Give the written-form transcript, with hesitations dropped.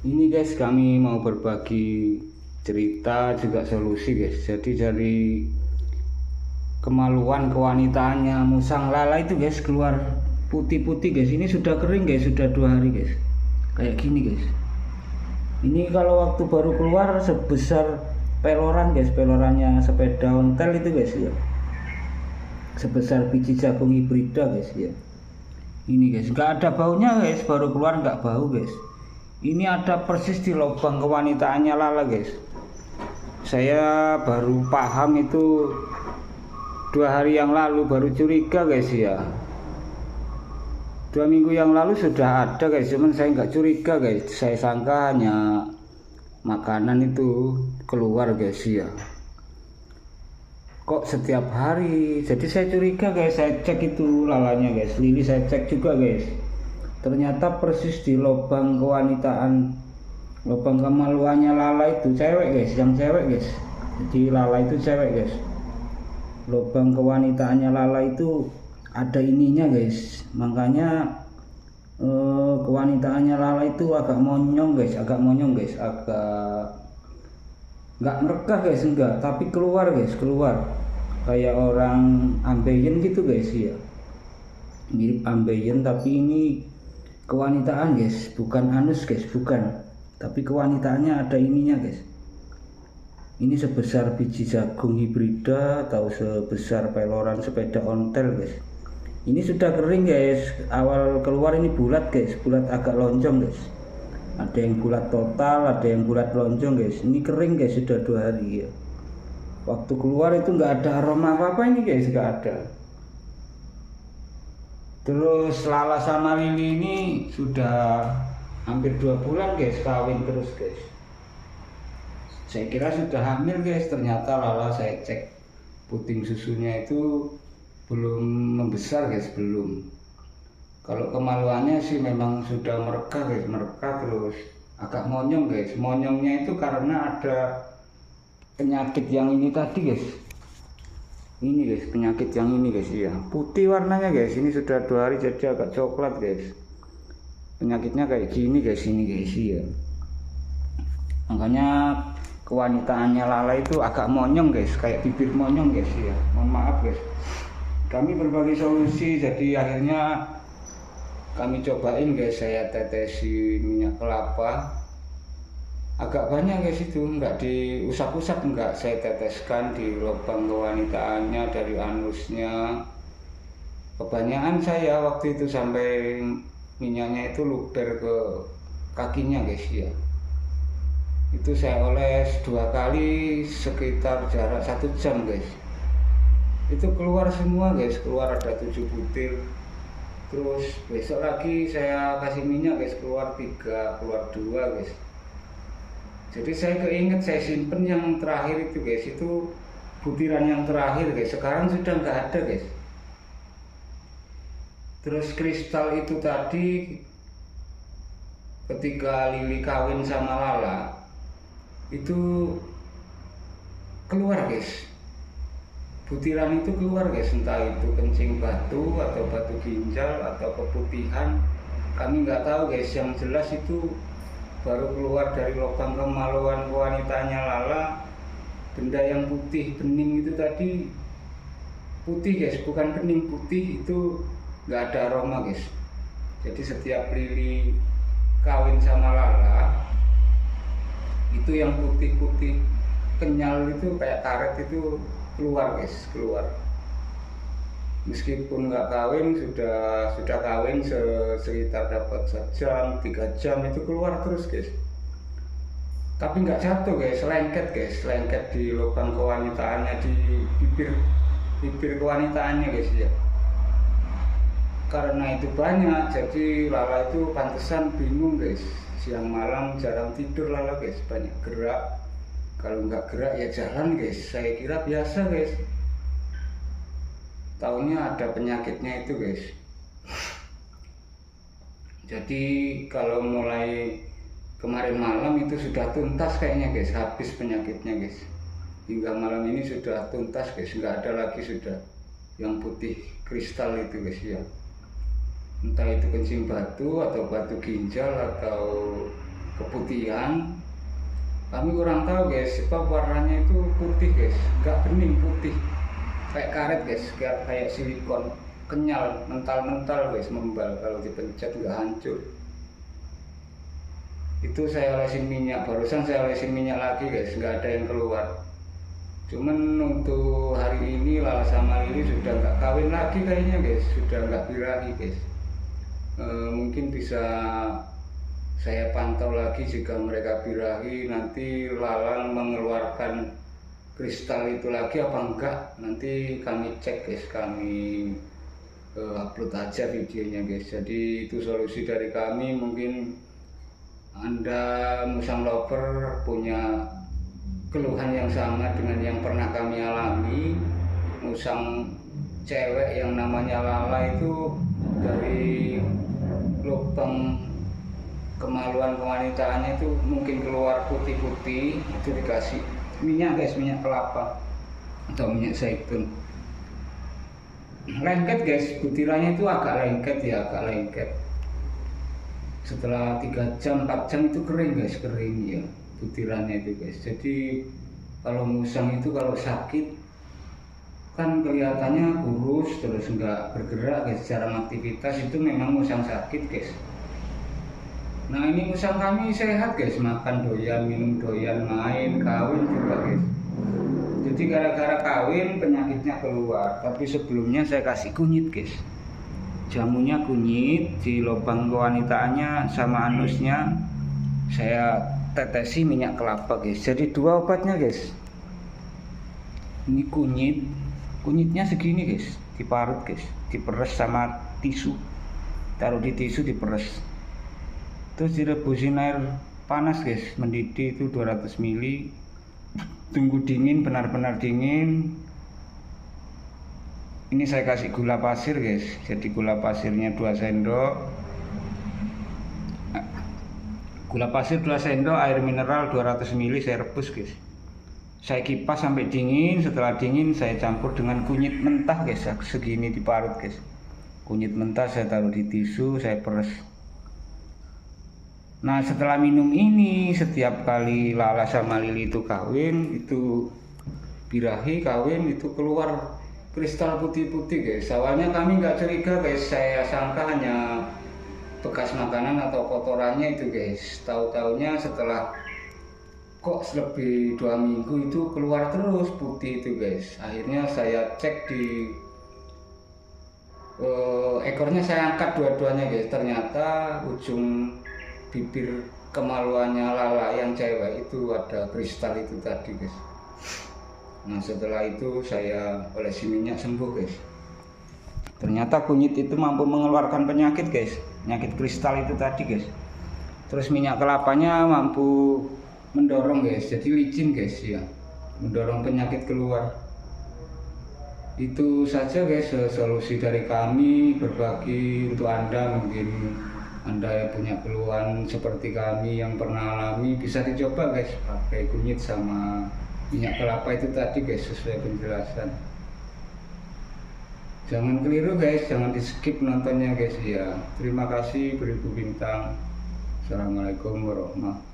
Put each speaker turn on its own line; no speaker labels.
Ini guys, kami mau berbagi cerita juga solusi guys. Jadi dari kemaluan kewanitaannya musang lala itu guys keluar putih-putih guys. Ini sudah kering guys, sudah 2 hari guys. Kayak gini guys. Ini kalau waktu baru keluar sebesar peloran guys, pelorannya sepeda ontel itu guys ya. Sebesar biji jagung hibrida guys ya. Ini guys, nggak ada baunya guys, baru keluar nggak bau guys. Ini ada persis di lubang kewanitaannya lala guys. Saya baru paham itu 2 hari yang lalu, baru curiga guys ya. 2 minggu yang lalu sudah ada guys, cuman saya nggak curiga guys. Saya sangka hanya makanan itu keluar guys ya. Kok setiap hari? Jadi saya curiga guys, saya cek itu lalanya guys. Lili saya cek juga guys. Ternyata persis di lubang kewanitaan, lubang kemaluannya lala itu cewek guys, yang cewek guys. Jadi lala itu cewek guys. Lubang kewanitaannya lala itu ada ininya guys, makanya kewanitaannya lala itu agak monyong guys, agak nggak merekah guys, enggak, tapi keluar guys, keluar kayak orang ambeien gitu guys ya, mirip ambeien tapi ini kewanitaan guys, bukan anus guys, bukan, tapi kewanitaannya ada ininya guys. Ini sebesar biji jagung hibrida atau sebesar peloran sepeda ontel guys. Ini sudah kering guys, awal keluar ini bulat guys, bulat agak lonjong guys. Ada yang bulat total, ada yang bulat lonjong guys. Ini kering guys, sudah 2 hari ya. Waktu keluar itu nggak ada aroma apa-apa ini guys, nggak ada. Terus lala sama Lili ini sudah hampir 2 bulan guys, kawin terus guys. Saya kira sudah hamil guys, ternyata lala saya cek puting susunya itu belum membesar guys, belum. Kalau kemaluannya sih memang sudah merekah guys, merekah terus agak monyong guys. Monyongnya itu karena ada penyakit yang ini tadi guys. Ini guys, penyakit yang ini guys ya, putih warnanya guys. Ini sudah 2 hari jadi agak coklat guys. Penyakitnya kayak gini guys, ini guys ya. Makanya kewanitaannya lala itu agak monyong guys, kayak bibir monyong guys ya. Mohon maaf guys. Kami berbagi solusi, jadi akhirnya kami cobain guys. Saya tetesi minyak kelapa agak banyak guys, itu enggak diusap-usap, enggak, saya teteskan di lubang kewanitaannya dari anusnya. Kebanyakan saya waktu itu sampai minyaknya itu luber ke kakinya guys ya. Itu saya oles 2 kali sekitar jarak 1 jam guys. Itu keluar semua guys, keluar ada 7 butir. Terus besok lagi saya kasih minyak guys, keluar 3, keluar 2 guys. Jadi saya keinget, saya simpen yang terakhir itu guys, itu butiran yang terakhir guys. Sekarang sudah nggak ada guys. Terus kristal itu tadi ketika Lili kawin sama lala itu keluar guys, butiran itu keluar guys, entah itu kencing batu atau batu ginjal atau keputihan, kami nggak tahu guys. Yang jelas itu baru keluar dari lubang kemaluan wanitanya lala, benda yang putih bening itu tadi, putih guys, bukan bening, putih, itu nggak ada aroma guys. Jadi setiap Lili kawin sama lala itu yang putih-putih kenyal itu kayak karet itu keluar guys, keluar. Meskipun nggak kawin, sudah kawin sekitar dapat 1 jam 3 jam itu keluar terus guys. Tapi nggak jatuh guys, lengket guys, lengket di lubang kewanitaannya, di bibir kewanitaannya guys ya. Karena itu banyak, jadi lala itu pantesan bingung guys. Siang malam jarang tidur lala guys, banyak gerak. Kalau nggak gerak ya jalan guys. Saya kira biasa guys, taunya ada penyakitnya itu guys. Jadi kalau mulai kemarin malam itu sudah tuntas kayaknya guys, habis penyakitnya guys. Hingga malam ini sudah tuntas guys, nggak ada lagi sudah yang putih kristal itu guys ya. Entah itu kencing batu atau batu ginjal atau keputihan. Kami kurang tahu guys, sebab warnanya itu putih guys, nggak bening, putih kayak karet guys, kayak silikon, kenyal, mental guys, membal, kalau dipencet nggak hancur. Itu saya olesin minyak, barusan saya olesin minyak lagi guys, nggak ada yang keluar. Cuman untuk hari ini Lala sama Lili sudah nggak kawin lagi kayaknya guys, sudah nggak birahi guys. Mungkin bisa saya pantau lagi jika mereka birahi, nanti Lalang mengeluarkan kristal itu lagi apa enggak, nanti kami cek guys, kami upload aja videonya guys. Jadi itu solusi dari kami. Mungkin Anda musang lover punya keluhan yang sama dengan yang pernah kami alami. Musang cewek yang namanya Lala itu dari lubang kemaluan kewanitaannya itu mungkin keluar putih-putih, itu dikasih minyak guys, minyak kelapa atau minyak zaitun. Lengket guys, butirannya itu agak lengket ya, agak lengket. Setelah 3 jam 4 jam itu kering guys, kering ya butirannya itu guys. Jadi kalau musang itu kalau sakit kan kelihatannya kurus terus nggak bergerak guys, jarang aktivitas, itu memang musang sakit guys. Nah ini musang kami sehat guys, makan doyan, minum doyan, main, kawin juga guys. Jadi gara-gara kawin penyakitnya keluar. Tapi sebelumnya saya kasih kunyit guys, jamunya kunyit, di lubang kewanitaannya sama anusnya saya tetesi minyak kelapa guys. Jadi 2 obatnya guys. Ini kunyitnya segini guys, diparut guys, diperes sama tisu, taruh di tisu diperes. Terus direbusin air panas guys, mendidih itu 200 ml. Tunggu dingin, benar-benar dingin. Ini saya kasih gula pasir guys, jadi gula pasirnya 2 sendok. Gula pasir 2 sendok, air mineral 200 ml saya rebus guys. Saya kipas sampai dingin, setelah dingin saya campur dengan kunyit mentah guys, segini diparut guys. Kunyit mentah saya taruh di tisu, saya peres. Nah setelah minum ini, setiap kali Lala sama Lili itu kawin, itu birahi kawin, itu keluar kristal putih-putih guys. Awalnya kami nggak curiga guys, saya sangka hanya bekas makanan atau kotorannya itu guys. Tahu-taunya setelah kok lebih 2 minggu itu keluar terus putih itu guys. Akhirnya saya cek di ekornya, saya angkat dua-duanya guys. Ternyata ujung bibir kemaluannya Lala yang cewek itu ada kristal itu tadi guys. Nah setelah itu saya olesi minyak, sembuh guys. Ternyata kunyit itu mampu mengeluarkan penyakit guys, penyakit kristal itu tadi guys. Terus minyak kelapanya mampu mendorong guys, jadi licin guys ya, mendorong penyakit keluar. Itu saja guys solusi dari kami, berbagi untuk Anda. Mungkin Anda yang punya keluhan seperti kami yang pernah alami, bisa dicoba guys, pakai kunyit sama minyak kelapa itu tadi guys, sesuai penjelasan. Jangan keliru guys, jangan di skip nontonnya guys ya. Terima kasih beribu bintang. Assalamualaikum warahmatullahi wabarakatuh.